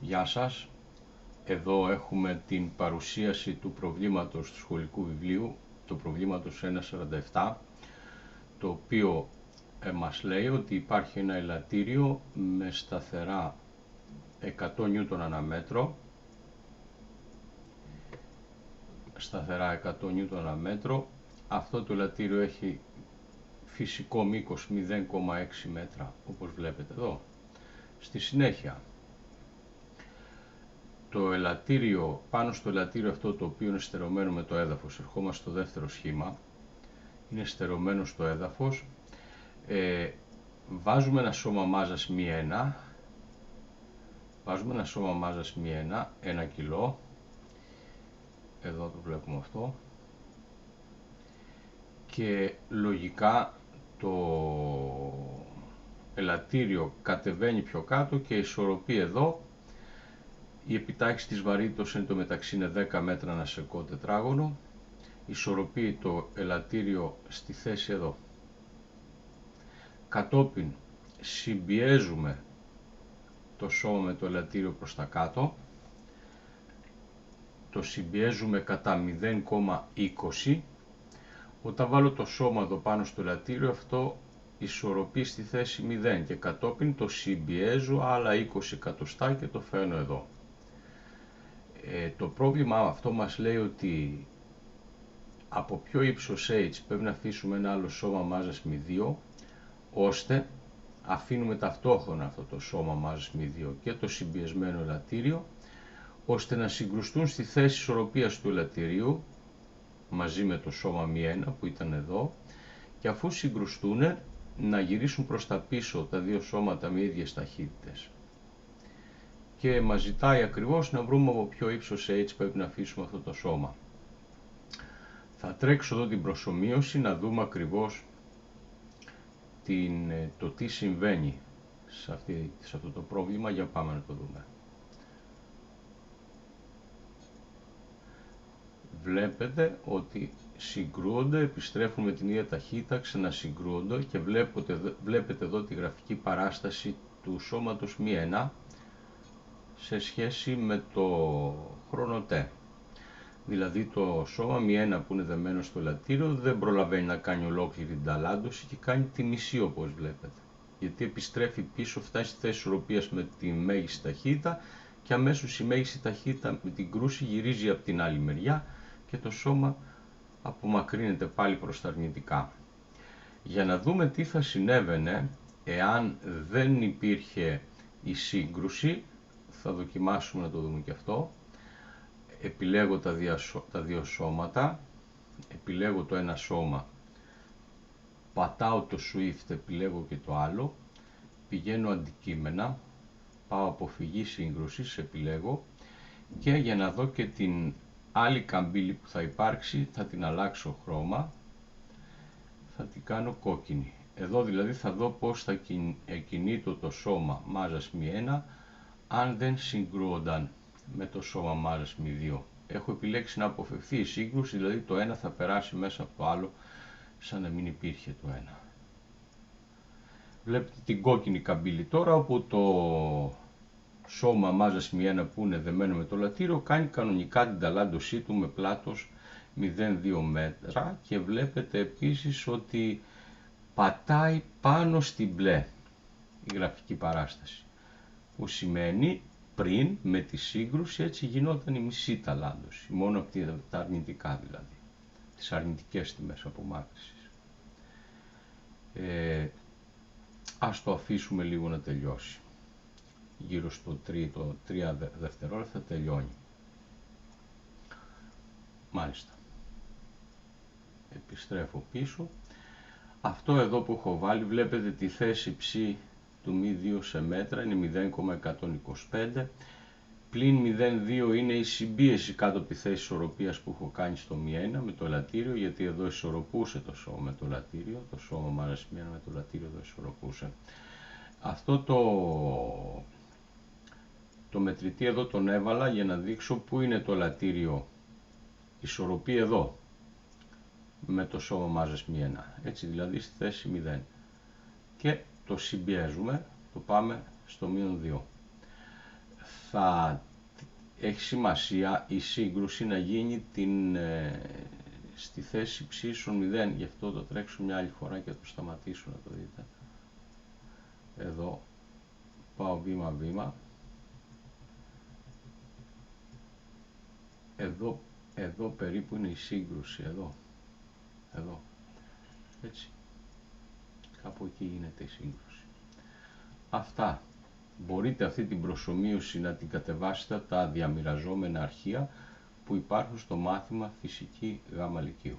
Γεια σας. Εδώ έχουμε την παρουσίαση του προβλήματος του σχολικού βιβλίου, του προβλήματος 1.47, το οποίο μας λέει ότι υπάρχει ένα ελαττήριο με σταθερά 100 νιούτον ανά μέτρο, Αυτό το ελαττήριο έχει φυσικό μήκος 0,6 μέτρα, όπως βλέπετε εδώ. Στη συνέχεια, πάνω στο ελαττήριο αυτό, το οποίο είναι στερωμένο με το έδαφος, ερχόμαστε στο δεύτερο σχήμα, είναι στερωμένο στο έδαφος, βάζουμε ένα σώμα μάζας μη1, 1 κιλό, εδώ το βλέπουμε αυτό, και λογικά το ελαττήριο κατεβαίνει πιο κάτω και ισορροπεί εδώ. Η επιτάχυνση της βαρύτητας είναι το μεταξύ είναι 10 μέτρα ανά σεκό τετράγωνο. Ισορροπεί το ελαττήριο στη θέση εδώ. Κατόπιν συμπιέζουμε το σώμα με το ελαττήριο προς τα κάτω. Το συμπιέζουμε κατά 0,20. Όταν βάλω το σώμα εδώ πάνω στο ελαττήριο, αυτό ισορροπεί στη θέση 0 και κατόπιν το συμπιέζω άλλα 20 εκατοστά και το φέρνω εδώ. Το πρόβλημα αυτό μας λέει ότι από πιο ύψος H πρέπει να αφήσουμε ένα άλλο σώμα μάζας μη2, ώστε αφήνουμε ταυτόχρονα αυτό το σώμα μάζας μη2 και το συμπιεσμένο ελαττήριο, ώστε να συγκρουστούν στη θέση ισορροπίας του ελαττηρίου μαζί με το σώμα μη1 που ήταν εδώ, και αφού συγκρουστούν να γυρίσουν προς τα πίσω τα δύο σώματα με ίδιες ταχύτητες. Και μας ζητάει ακριβώς να βρούμε από ποιο ύψος H πρέπει να αφήσουμε αυτό το σώμα. Θα τρέξω εδώ την προσομοίωση να δούμε ακριβώς το τι συμβαίνει σε αυτό το πρόβλημα. Για πάμε να το δούμε. Βλέπετε ότι συγκρούονται, επιστρέφουν με την ίδια ταχύτητα, ξανασυγκρούονται και βλέπετε εδώ τη γραφική παράσταση του σώματος μη1 σε σχέση με το χρόνο T. Δηλαδή το σώμα μη1 που είναι δεμένο στο ελαττήριο δεν προλαβαίνει να κάνει ολόκληρη την ταλάντωση και κάνει τη μισή, όπως βλέπετε. Γιατί επιστρέφει πίσω, φτάσει στη θέση ισορροπίας με τη μέγιστη ταχύτητα και αμέσως η μέγιστη ταχύτητα με την κρούση γυρίζει από την άλλη μεριά και το σώμα απομακρύνεται πάλι προς τα αρνητικά. Για να δούμε τι θα συνέβαινε εάν δεν υπήρχε η σύγκρουση, θα δοκιμάσουμε να το δούμε και αυτό. Επιλέγω τα δύο σώματα, επιλέγω το ένα σώμα, πατάω το Shift, επιλέγω και το άλλο, πηγαίνω αντικείμενα, πάω αποφυγή σύγκρουσης, επιλέγω, και για να δω και την άλλη καμπύλη που θα υπάρξει θα την αλλάξω χρώμα, θα την κάνω κόκκινη. Εδώ δηλαδή θα δω πώς θα κινείται το σώμα μάζας μη1 αν δεν συγκρούονταν με το σώμα μάζας μη2. Έχω επιλέξει να αποφευθεί η σύγκρουση, δηλαδή το ένα θα περάσει μέσα από το άλλο σαν να μην υπήρχε το ένα. Βλέπετε την κόκκινη καμπύλη τώρα, όπου το σώμα μάζας μη1 που είναι δεμένο με το ελαττήριο κάνει κανονικά την ταλάντωσή του με πλάτος 0,2 μέτρα, και βλέπετε επίσης ότι πατάει πάνω στην μπλε η γραφική παράσταση, που σημαίνει πριν με τη σύγκρουση έτσι γινόταν η μισή ταλάντωση, μόνο από τα αρνητικά δηλαδή, τις αρνητικές τιμές απομάκρυσης. Ας το αφήσουμε λίγο να τελειώσει. Γύρω στο 3 δευτερόλεπτα τελειώνει. Μάλιστα. Επιστρέφω πίσω. Αυτό εδώ που έχω βάλει, βλέπετε τη θέση ψ του μη2 σε μέτρα, είναι 0,125. Πλην 0,2 είναι η συμπίεση κάτω από τη θέση ισορροπίας που έχω κάνει στο μη1 με το ελαττήριο, γιατί εδώ ισορροπούσε το σώμα με το ελαττήριο, το σώμα μάζας μη1 με το ελαττήριο εδώ ισορροπούσε. Αυτό το μετρητή εδώ τον έβαλα για να δείξω πού είναι το ελαττήριο. Ισορροπεί εδώ με το σώμα μάζας μη1, έτσι δηλαδή στη θέση 0, και το συμπιέζουμε, το πάμε στο -2. θα έχει σημασία η σύγκρουση να γίνει στη θέση ψήσεων 0. Γι' αυτό το τρέξω μια άλλη φορά και θα το σταματήσω να το δείτε. Εδώ πάω βήμα-βήμα. Εδώ περίπου είναι η σύγκρουση, εδώ, έτσι, κάπου εκεί γίνεται η σύγκρουση. Αυτά. Μπορείτε αυτή την προσομοίωση να την κατεβάσετε από τα διαμοιραζόμενα αρχεία που υπάρχουν στο μάθημα Φυσική Γ Λυκείου.